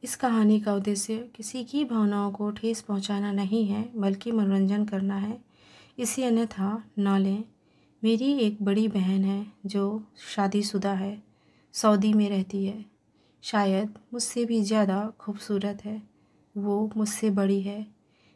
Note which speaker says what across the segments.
Speaker 1: इस कहानी का उद्देश्य किसी की भावनाओं को ठेस पहुंचाना नहीं है, बल्कि मनोरंजन करना है। इसे अन्यथा न लें। मेरी एक बड़ी बहन है जो शादीशुदा है, सऊदी में रहती है। शायद मुझसे भी ज़्यादा खूबसूरत है। वो मुझसे बड़ी है।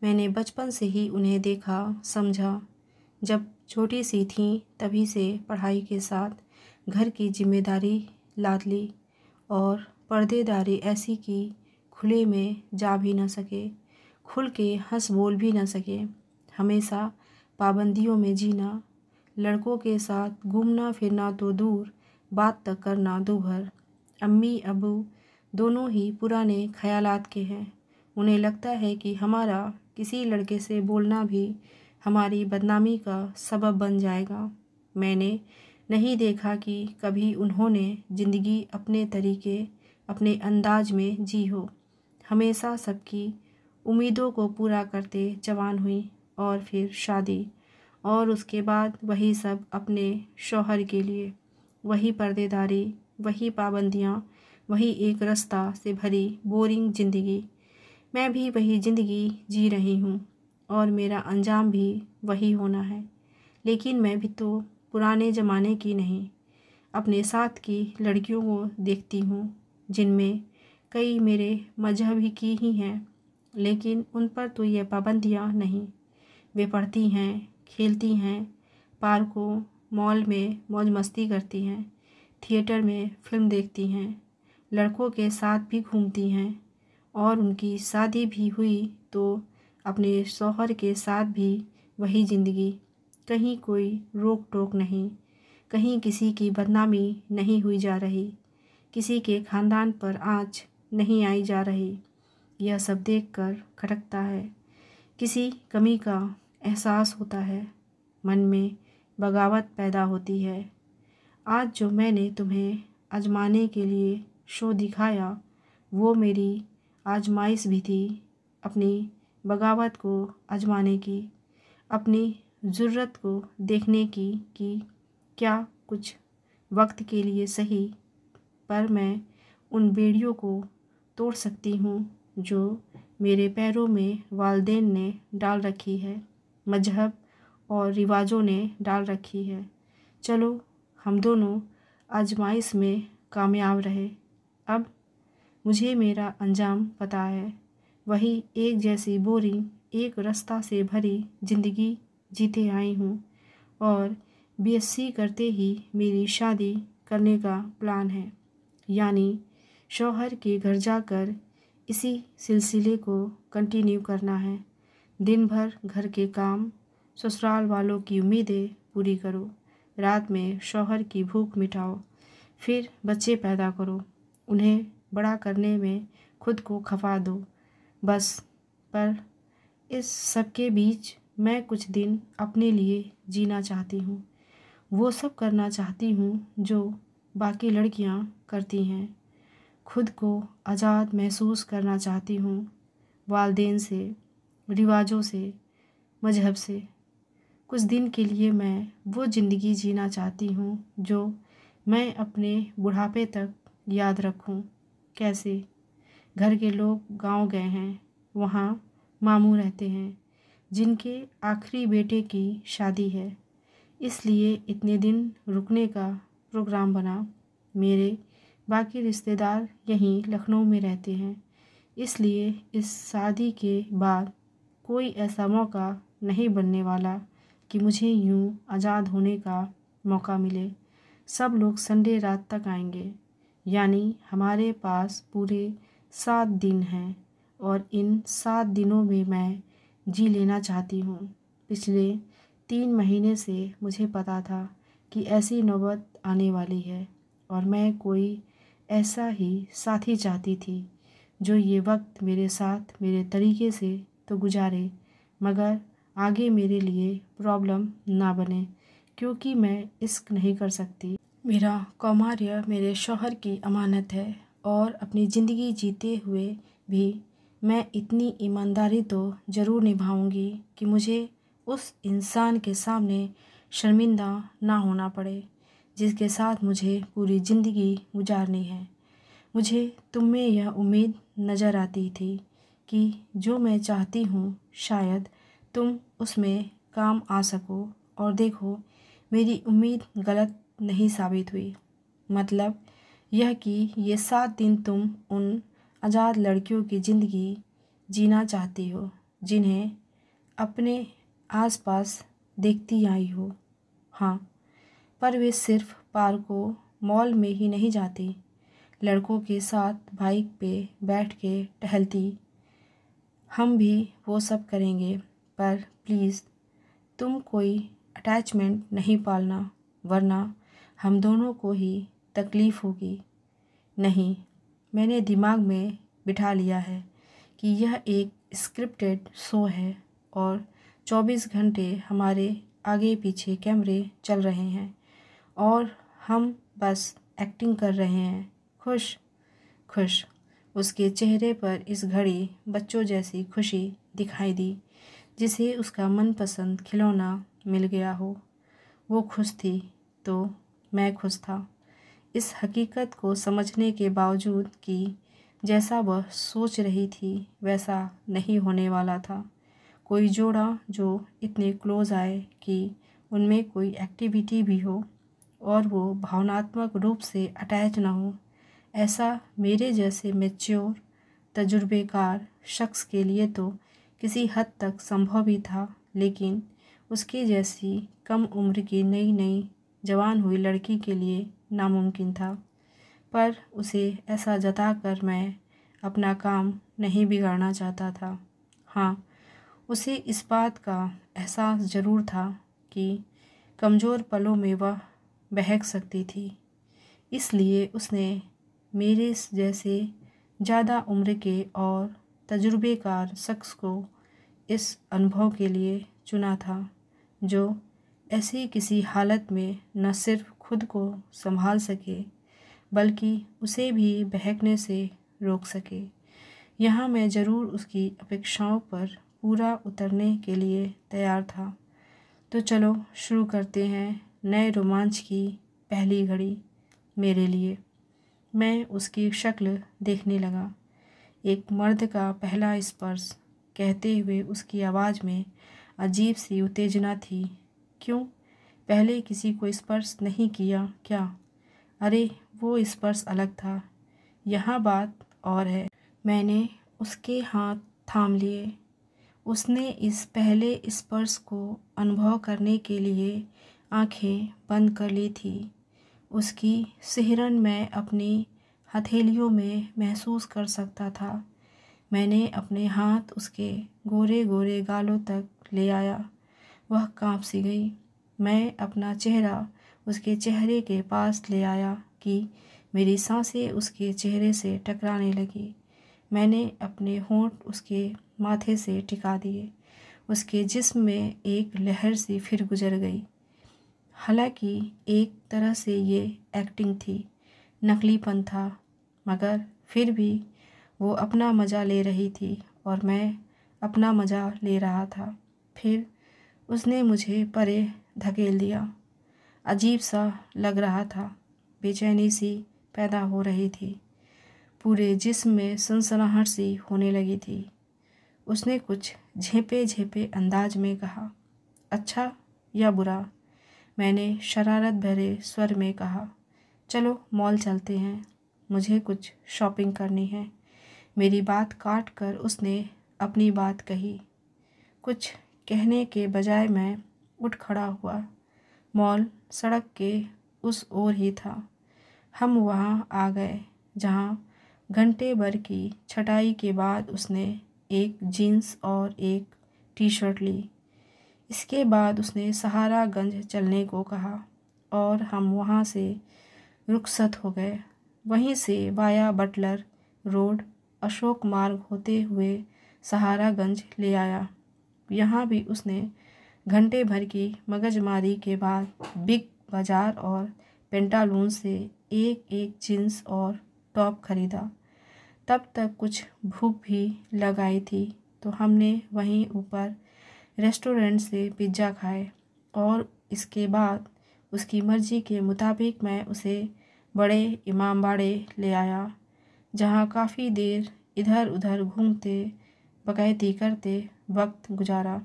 Speaker 1: मैंने बचपन से ही उन्हें देखा, समझा। जब छोटी सी थीं तभी से पढ़ाई के साथ घर की जिम्मेदारी लाद ली और पर्देदारी ऐसी कि खुले में जा भी न सके, खुल के हंस बोल भी न सके। हमेशा पाबंदियों में जीना, लड़कों के साथ घूमना फिरना तो दूर, बात तक करना दूभर। अम्मी अबू दोनों ही पुराने ख्यालात के हैं। उन्हें लगता है कि हमारा किसी लड़के से बोलना भी हमारी बदनामी का सबब बन जाएगा। मैंने नहीं देखा कि कभी उन्होंने ज़िंदगी अपने तरीके, अपने अंदाज में जी हो। हमेशा सबकी उम्मीदों को पूरा करते जवान हुई और फिर शादी, और उसके बाद वही सब अपने शौहर के लिए। वही पर्देदारी, वही पाबंदियाँ, वही एक रास्ता से भरी बोरिंग ज़िंदगी। मैं भी वही ज़िंदगी जी रही हूँ और मेरा अंजाम भी वही होना है। लेकिन मैं भी तो पुराने ज़माने की नहीं। अपने साथ की लड़कियों को देखती हूँ, जिनमें कई मेरे मजहब ही की ही हैं, लेकिन उन पर तो ये पाबंदियाँ नहीं। वे पढ़ती हैं, खेलती हैं, पार्कों मॉल में मौज मस्ती करती हैं, थिएटर में फिल्म देखती हैं, लड़कों के साथ भी घूमती हैं, और उनकी शादी भी हुई तो अपने शौहर के साथ भी वही ज़िंदगी। कहीं कोई रोक टोक नहीं, कहीं किसी की बदनामी नहीं हुई जा रही, किसी के खानदान पर आँच नहीं आई जा रही। यह सब देखकर खटकता है, किसी कमी का एहसास होता है, मन में बगावत पैदा होती है। आज जो मैंने तुम्हें आजमाने के लिए शो दिखाया, वो मेरी आजमाइश भी थी, अपनी बगावत को आजमाने की, अपनी ज़रूरत को देखने की कि क्या कुछ वक्त के लिए सही, पर मैं उन बेड़ियों को तोड़ सकती हूँ जो मेरे पैरों में वालिदैन ने डाल रखी है, मजहब और रिवाजों ने डाल रखी है। चलो हम दोनों आजमाइश में कामयाब रहे। अब मुझे मेरा अंजाम पता है, वही एक जैसी बोरिंग, एक रास्ता से भरी ज़िंदगी जीते आई हूँ, और बीएससी करते ही मेरी शादी करने का प्लान है। यानी शौहर के घर जाकर इसी सिलसिले को कंटिन्यू करना है। दिन भर घर के काम, ससुराल वालों की उम्मीदें पूरी करो, रात में शौहर की भूख मिटाओ, फिर बच्चे पैदा करो, उन्हें बड़ा करने में खुद को खपा दो, बस। पर इस सब के बीच मैं कुछ दिन अपने लिए जीना चाहती हूँ। वो सब करना चाहती हूँ जो बाकी लड़कियाँ करती हैं। खुद को आज़ाद महसूस करना चाहती हूँ, वालिदैन से, रिवाजों से, मजहब से। कुछ दिन के लिए मैं वो ज़िंदगी जीना चाहती हूँ जो मैं अपने बुढ़ापे तक याद रखूँ। कैसे? घर के लोग गांव गए हैं, वहाँ मामू रहते हैं, जिनके आखिरी बेटे की शादी है, इसलिए इतने दिन रुकने का प्रोग्राम बना। मेरे बाकी रिश्तेदार यहीं लखनऊ में रहते हैं, इसलिए इस शादी के बाद कोई ऐसा मौका नहीं बनने वाला कि मुझे यूं आज़ाद होने का मौका मिले। सब लोग संडे रात तक आएंगे, यानी हमारे पास पूरे 7 दिन हैं, और इन 7 दिनों में मैं जी लेना चाहती हूँ। पिछले 3 महीने से मुझे पता था कि ऐसी नौबत आने वाली है, और मैं कोई ऐसा ही साथी चाहती थी जो ये वक्त मेरे साथ मेरे तरीके से तो गुजारे, मगर आगे मेरे लिए प्रॉब्लम ना बने, क्योंकि मैं इश्क नहीं कर सकती। मेरा कौमार्य मेरे शौहर की अमानत है, और अपनी ज़िंदगी जीते हुए भी मैं इतनी ईमानदारी तो ज़रूर निभाऊंगी कि मुझे उस इंसान के सामने शर्मिंदा ना होना पड़े जिसके साथ मुझे पूरी ज़िंदगी गुजारनी है। मुझे तुम में यह उम्मीद नज़र आती थी कि जो मैं चाहती हूँ शायद तुम उसमें काम आ सको, और देखो मेरी उम्मीद गलत नहीं साबित हुई। मतलब यह कि ये 7 दिन तुम उन आज़ाद लड़कियों की ज़िंदगी जीना चाहती हो जिन्हें अपने आसपास देखती आई हो। हाँ, पर वे सिर्फ पार्कों मॉल में ही नहीं जाती, लड़कों के साथ बाइक पे बैठ के टहलती। हम भी वो सब करेंगे, पर प्लीज़ तुम कोई अटैचमेंट नहीं पालना, वरना हम दोनों को ही तकलीफ़ होगी। नहीं, मैंने दिमाग में बिठा लिया है कि यह एक स्क्रिप्टेड शो है और 24 घंटे हमारे आगे पीछे कैमरे चल रहे हैं और हम बस एक्टिंग कर रहे हैं। खुश खुश। उसके चेहरे पर इस घड़ी बच्चों जैसी खुशी दिखाई दी, जिसे उसका मनपसंद खिलौना मिल गया हो। वो खुश थी तो मैं खुश था, इस हकीकत को समझने के बावजूद कि जैसा वह सोच रही थी वैसा नहीं होने वाला था। कोई जोड़ा जो इतने क्लोज आए कि उनमें कोई एक्टिविटी भी हो और वो भावनात्मक रूप से अटैच ना हो, ऐसा मेरे जैसे मैच्योर तजुर्बेकार शख्स के लिए तो किसी हद तक संभव ही था, लेकिन उसके जैसी कम उम्र की नई नई जवान हुई लड़की के लिए नामुमकिन था। पर उसे ऐसा जताकर मैं अपना काम नहीं बिगाड़ना चाहता था। हाँ, उसे इस बात का एहसास ज़रूर था कि कमज़ोर पलों में वह बहक सकती थी, इसलिए उसने मेरे जैसे ज़्यादा उम्र के और तजुर्बेकार शख्स को इस अनुभव के लिए चुना था, जो ऐसी किसी हालत में न सिर्फ खुद को संभाल सके बल्कि उसे भी बहकने से रोक सके। यहाँ मैं ज़रूर उसकी अपेक्षाओं पर पूरा उतरने के लिए तैयार था। तो चलो शुरू करते हैं नए रोमांच की पहली घड़ी मेरे लिए। मैं उसकी शक्ल देखने लगा। एक मर्द का पहला स्पर्श कहते हुए उसकी आवाज़ में अजीब सी उत्तेजना थी। क्यों, पहले किसी को स्पर्श नहीं किया क्या? अरे वो स्पर्श अलग था, यहाँ बात और है। मैंने उसके हाथ थाम लिए। उसने इस पहले स्पर्श को अनुभव करने के लिए आंखें बंद कर ली थी। उसकी सिहरन मैं अपनी हथेलियों में महसूस कर सकता था। मैंने अपने हाथ उसके गोरे गोरे गालों तक ले आया। वह काँप सी गई। मैं अपना चेहरा उसके चेहरे के पास ले आया कि मेरी सांसें उसके चेहरे से टकराने लगी। मैंने अपने होंठ उसके माथे से टिका दिए। उसके जिस्म में एक लहर सी फिर गुजर गई। हालांकि एक तरह से ये एक्टिंग थी, नकलीपन था, मगर फिर भी वो अपना मज़ा ले रही थी और मैं अपना मज़ा ले रहा था। फिर उसने मुझे परे धकेल दिया। अजीब सा लग रहा था, बेचैनी सी पैदा हो रही थी, पूरे जिस्म में सनसनाहट सी होने लगी थी। उसने कुछ झेपे झेपे अंदाज में कहा, अच्छा या बुरा? मैंने शरारत भरे स्वर में कहा, चलो मॉल चलते हैं, मुझे कुछ शॉपिंग करनी है। मेरी बात काट कर उसने अपनी बात कही। कुछ कहने के बजाय मैं उठ खड़ा हुआ। मॉल सड़क के उस ओर ही था। हम वहाँ आ गए जहाँ घंटे भर की छटाई के बाद उसने एक जीन्स और एक टी शर्ट ली। इसके बाद उसने सहारागंज चलने को कहा और हम वहाँ से रुखसत हो गए। वहीं से वाया बटलर रोड अशोक मार्ग होते हुए सहारागंज ले आया। यहाँ भी उसने घंटे भर की मगजमारी के बाद बिग बाज़ार और पेंटालून से एक एक जीन्स और टॉप खरीदा। तब तक कुछ भूख भी लग आई थी, तो हमने वहीं ऊपर रेस्टोरेंट से पिज़्ज़ा खाए और इसके बाद उसकी मर्ज़ी के मुताबिक मैं उसे बड़े इमामबाड़े ले आया। जहाँ काफ़ी देर इधर उधर घूमते बकैती करते वक्त गुजारा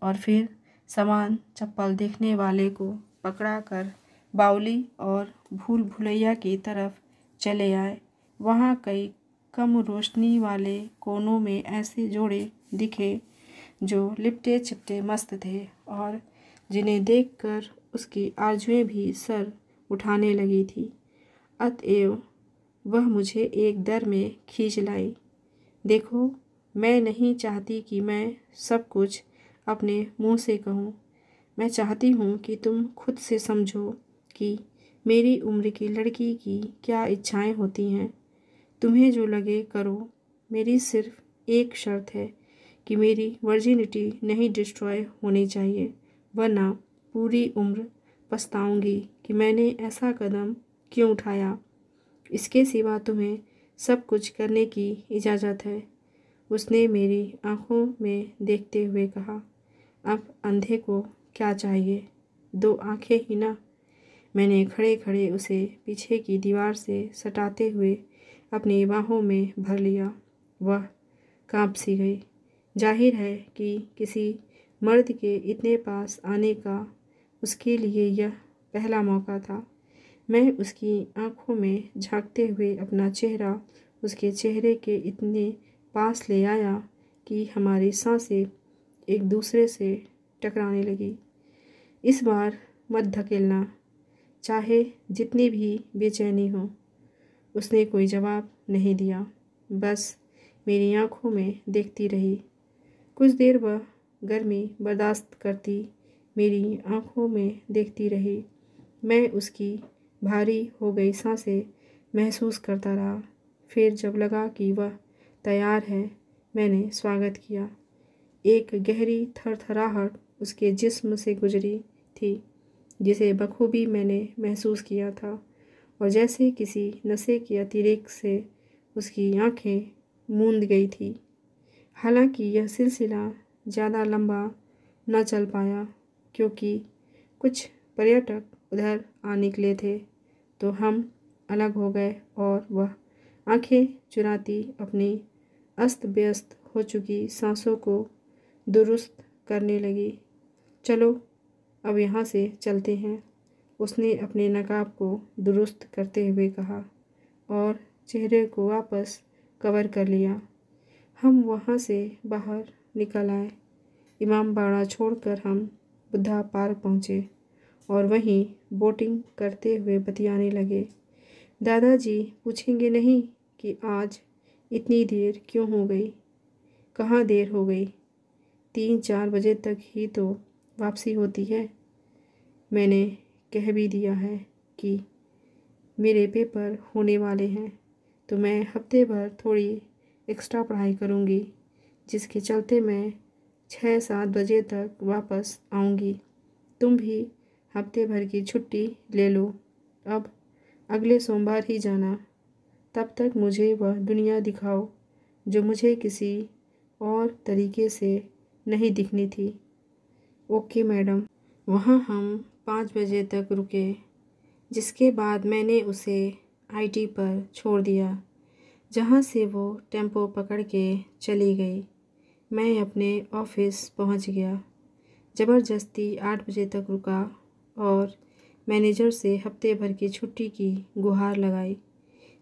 Speaker 1: और फिर सामान चप्पल देखने वाले को पकड़ा कर बावली और भूल भुलैया की तरफ चले आए। वहाँ कई कम रोशनी वाले कोनों में ऐसे जोड़े दिखे जो लिपटे चिपटे मस्त थे और जिन्हें देखकर उसकी आरजुएं भी सर उठाने लगी थी। अतएव वह मुझे एक दर में खींच लाई। देखो, मैं नहीं चाहती कि मैं सब कुछ अपने मुंह से कहूँ। मैं चाहती हूँ कि तुम खुद से समझो कि मेरी उम्र की लड़की की क्या इच्छाएं होती हैं। तुम्हें जो लगे करो। मेरी सिर्फ एक शर्त है कि मेरी वर्जिनिटी नहीं डिस्ट्रॉय होनी चाहिए, वरना पूरी उम्र पछताऊंगी कि मैंने ऐसा कदम क्यों उठाया। इसके सिवा तुम्हें सब कुछ करने की इजाज़त है। उसने मेरी आंखों में देखते हुए कहा। अब अंधे को क्या चाहिए, 2 आंखें ही ना। मैंने खड़े खड़े उसे पीछे की दीवार से सटाते हुए अपनी बाहों में भर लिया। वह कांप सी गई। जाहिर है कि किसी मर्द के इतने पास आने का उसके लिए यह पहला मौका था। मैं उसकी आंखों में झांकते हुए अपना चेहरा उसके चेहरे के इतने पास ले आया कि हमारी सांसें एक दूसरे से टकराने लगी। इस बार मत धकेलना, चाहे जितनी भी बेचैनी हो। उसने कोई जवाब नहीं दिया, बस मेरी आंखों में देखती रही। कुछ देर वह गर्मी बर्दाश्त करती मेरी आंखों में देखती रही। मैं उसकी भारी हो गई सांसें महसूस करता रहा। फिर जब लगा कि वह तैयार है, मैंने स्वागत किया। एक गहरी थरथराहट उसके जिस्म से गुजरी थी, जिसे बखूबी मैंने महसूस किया था, और जैसे किसी नशे के अतिरेक से उसकी आंखें मूंद गई थी। हालांकि यह सिलसिला ज़्यादा लंबा न चल पाया, क्योंकि कुछ पर्यटक उधर आ निकले थे, तो हम अलग हो गए और वह आंखें चुराती अपनी अस्त व्यस्त हो चुकी सांसों को दुरुस्त करने लगी। चलो, अब यहाँ से चलते हैं, उसने अपने नकाब को दुरुस्त करते हुए कहा और चेहरे को वापस कवर कर लिया। हम वहाँ से बाहर निकल आए। इमामबाड़ा छोड़कर हम बुद्धा पार्क पहुँचे और वहीं बोटिंग करते हुए बतियाने लगे। दादाजी पूछेंगे नहीं कि आज इतनी देर क्यों हो गई। कहाँ देर हो गई, 3-4 बजे तक ही तो वापसी होती है। मैंने कह भी दिया है कि मेरे पेपर होने वाले हैं, तो मैं हफ्ते भर थोड़ी एक्स्ट्रा पढ़ाई करूँगी, जिसके चलते मैं 6-7 बजे तक वापस आऊँगी। तुम भी हफ्ते भर की छुट्टी ले लो। अब अगले सोमवार ही जाना। तब तक मुझे वह दुनिया दिखाओ जो मुझे किसी और तरीके से नहीं दिखनी थी। Okay madam. वहाँ हम 5 बजे तक रुके, जिसके बाद मैंने उसे आईटी पर छोड़ दिया, जहाँ से वो टेम्पो पकड़ के चली गई। मैं अपने ऑफिस पहुँच गया। ज़बरदस्ती 8 बजे तक रुका और मैनेजर से हफ्ते भर की छुट्टी की गुहार लगाई,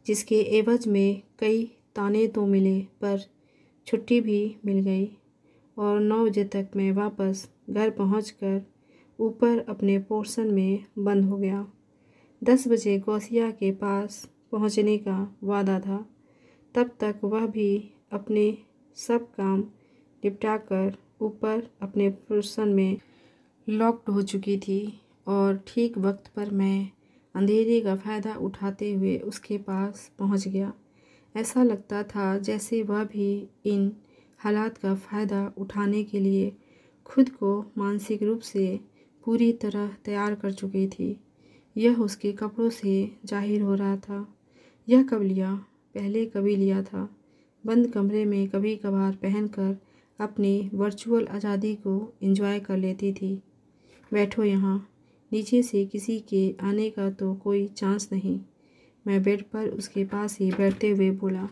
Speaker 1: जिसके एवज में कई ताने तो मिले, पर छुट्टी भी मिल गई। और 9 बजे तक मैं वापस घर पहुंचकर ऊपर अपने पोर्शन में बंद हो गया। 10 बजे गौसिया के पास पहुंचने का वादा था। तब तक वह भी अपने सब काम निपटाकर ऊपर अपने पोर्शन में लॉक्ड हो चुकी थी, और ठीक वक्त पर मैं अंधेरे का फ़ायदा उठाते हुए उसके पास पहुंच गया। ऐसा लगता था जैसे वह भी इन हालात का फ़ायदा उठाने के लिए खुद को मानसिक रूप से पूरी तरह तैयार कर चुकी थी। यह उसके कपड़ों से जाहिर हो रहा था। यह कब लिया, पहले कभी लिया था। बंद कमरे में कभी कभार पहनकर अपनी वर्चुअल आज़ादी को एंजॉय कर लेती थी। बैठो यहाँ, नीचे से किसी के आने का तो कोई चांस नहीं। मैं बेड पर उसके पास ही बैठते हुए बोला,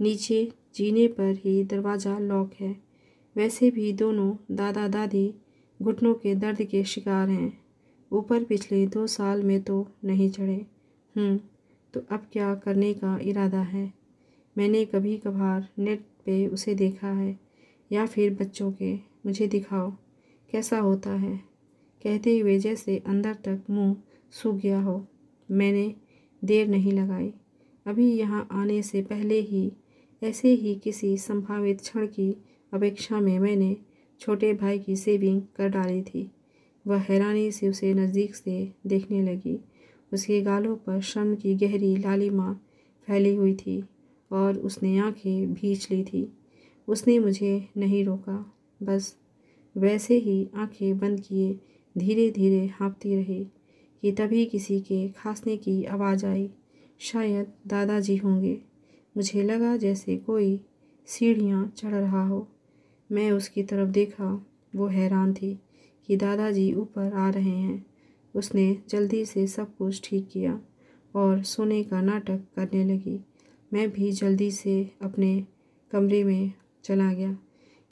Speaker 1: नीचे जीने पर ही दरवाज़ा लॉक है। वैसे भी दोनों दादा दादी घुटनों के दर्द के शिकार हैं। ऊपर पिछले 2 साल में तो नहीं चढ़े। तो अब क्या करने का इरादा है? मैंने कभी कभार नेट पे उसे देखा है, या फिर बच्चों के। मुझे दिखाओ कैसा होता है, कहते हुए जैसे अंदर तक मुंह सूख गया हो। मैंने देर नहीं लगाई। अभी यहाँ आने से पहले ही ऐसे ही किसी संभावित क्षण की अपेक्षा में मैंने छोटे भाई की सेविंग कर डाली थी। वह हैरानी से उसे नज़दीक से देखने लगी। उसके गालों पर शर्म की गहरी लालिमा फैली हुई थी और उसने आंखें भींच ली थी। उसने मुझे नहीं रोका, बस वैसे ही आंखें बंद किए धीरे धीरे हाँफती रही कि तभी किसी के खांसने की आवाज़ आई। शायद दादाजी होंगे। मुझे लगा जैसे कोई सीढ़ियाँ चढ़ रहा हो। मैं उसकी तरफ देखा। वो हैरान थी कि दादाजी ऊपर आ रहे हैं। उसने जल्दी से सब कुछ ठीक किया और सोने का नाटक करने लगी। मैं भी जल्दी से अपने कमरे में चला गया।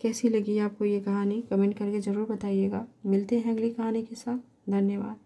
Speaker 1: कैसी लगी आपको ये कहानी? कमेंट करके ज़रूर बताइएगा। मिलते हैं अगली कहानी के साथ। धन्यवाद।